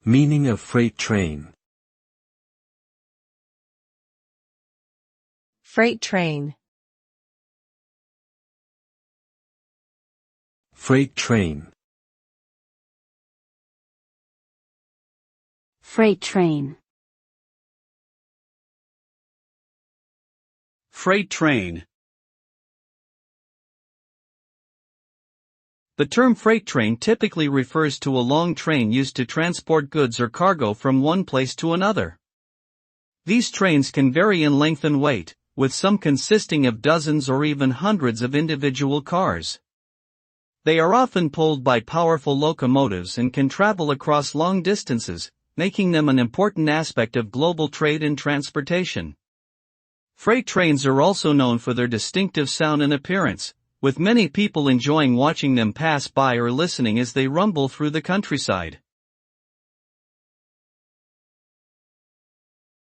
Meaning of freight train. Freight train. Freight train. Freight train. Freight train. The term freight train typically refers to a long train used to transport goods or cargo from one place to another. These trains can vary in length and weight, with some consisting of dozens or even hundreds of individual cars. They are often pulled by powerful locomotives and can travel across long distances, making them an important aspect of global trade and transportation. Freight trains are also known for their distinctive sound and appearance, with many people enjoying watching them pass by or listening as they rumble through the countryside.